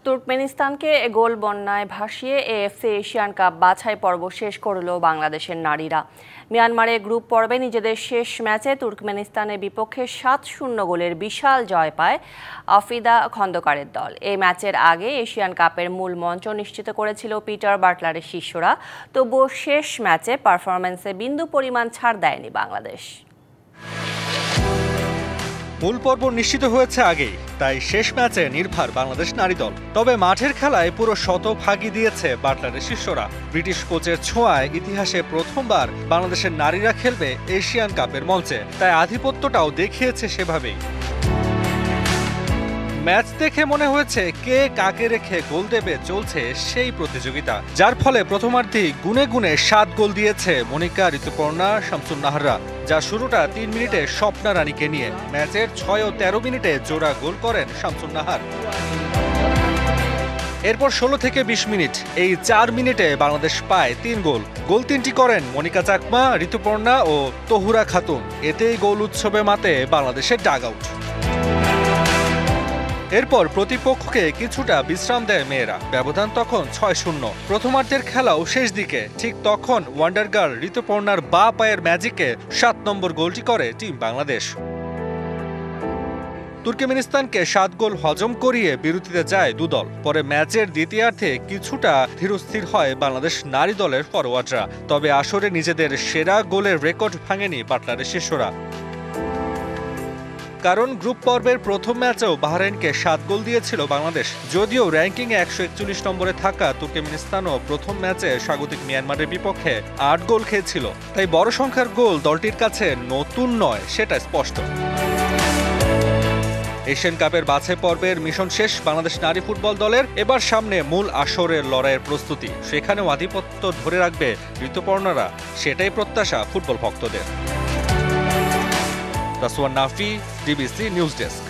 তুর্কমেনিস্তানকে গোল বন্যায় ভাসিয়ে AFC Asian cup বাছাই পর্ব শেষ করল বাংলাদেশের নারীরা। মিয়ানমারে গ্রুপ পর্বে নিজেদের শেষ ম্যাচে তুর্কমেনিস্তানের বিপক্ষে ৭-০ গোলের বিশাল জয় পায় আফিদা খন্দকারের দল। এই ম্যাচের আগে এশিয়ান কাপের মূল মঞ্চ নিশ্চিত করেছিল পিটার বাটলারের শিষ্যরা, তবুও শেষ ম্যাচে পারফরম্যান্সে বিন্দু পরিমাণ ছাড় দেয়নি বাংলাদেশ। মূল পর্ব নিশ্চিত হয়েছে আগেই, তাই শেষ ম্যাচে নির্ভর বাংলাদেশ নারী দল। তবে মাঠের খেলায় পুরো শতভাগই দিয়েছে বাটলারের শিষ্যরা। ব্রিটিশ কোচের ছোঁয়ায় ইতিহাসে প্রথমবার বাংলাদেশের নারীরা খেলবে এশিয়ান কাপের মঞ্চে, তাই আধিপত্যটাও দেখিয়েছে সেভাবেই। ম্যাচ দেখে মনে হয়েছে কে কাকে রেখে গোল দেবে চলছে সেই প্রতিযোগিতা, যার ফলে প্রথমার্ধে গুনে গুনে ৭ গোল দিয়েছে মনিকা, ঋতুপর্ণা, শামসুন নাহাররা। যা শুরুটা ৩ মিনিটে স্বপ্না রানীকে নিয়ে। ম্যাচের ৬ ও ১৩ মিনিটে জোড়া গোল করেন শামসুন নাহার। এরপর ১৬ থেকে ২০ মিনিট, এই ৪ মিনিটে বাংলাদেশ পায় ৩ গোল। গোল ৩টি করেন মনিকা চাকমা, ঋতুপর্ণা ও তহুরা খাতুন। এতেই গোল উৎসবে মাতে বাংলাদেশের ডাগ আউট। এরপর প্রতিপক্ষকে কিছুটা বিশ্রাম দেয় মেয়েরা। ব্যবধান তখন ৬-০। প্রথমার্ধের খেলাও শেষ দিকে। ঠিক তখন ওয়ান্ডার গার্ল ঋতুপর্ণার বা পায়ের ম্যাজিকে ৭ নম্বর গোলটি করে টিম বাংলাদেশ। তুর্কমেনিস্তানকে ৭ গোল হজম করিয়ে বিরতিতে যায় দুদল। পরে ম্যাচের দ্বিতীয়ার্ধে কিছুটা ধীরস্থির হয় বাংলাদেশ নারী দলের ফরোয়ার্ডরা। তবে আসরে নিজেদের সেরা গোলের রেকর্ড ভাঙেনি বাটলারের শিষ্যরা। কারণ গ্রুপ পর্বের প্রথম ম্যাচেও বাহরাইনকে ৭ গোল দিয়েছিল বাংলাদেশ। যদিও র্যাঙ্কিংয়ে ১৪১ নম্বরে থাকা তুর্কমেনিস্তানও প্রথম ম্যাচে স্বাগতিক মিয়ানমারের বিপক্ষে ৮ গোল খেয়েছিল। তাই বড় সংখ্যার গোল দলটির কাছে নতুন নয়, সেটা স্পষ্ট। এশিয়ান কাপের বাছাই পর্বের মিশন শেষ বাংলাদেশ নারী ফুটবল দলের। এবার সামনে মূল আসরের লড়াইয়ের প্রস্তুতি। সেখানেও আধিপত্য ধরে রাখবে ঋতুপর্ণারা, সেটাই প্রত্যাশা ফুটবল ভক্তদের। তাসওয়ান নাফি, ডিবিসি নিউজ ডেস্ক।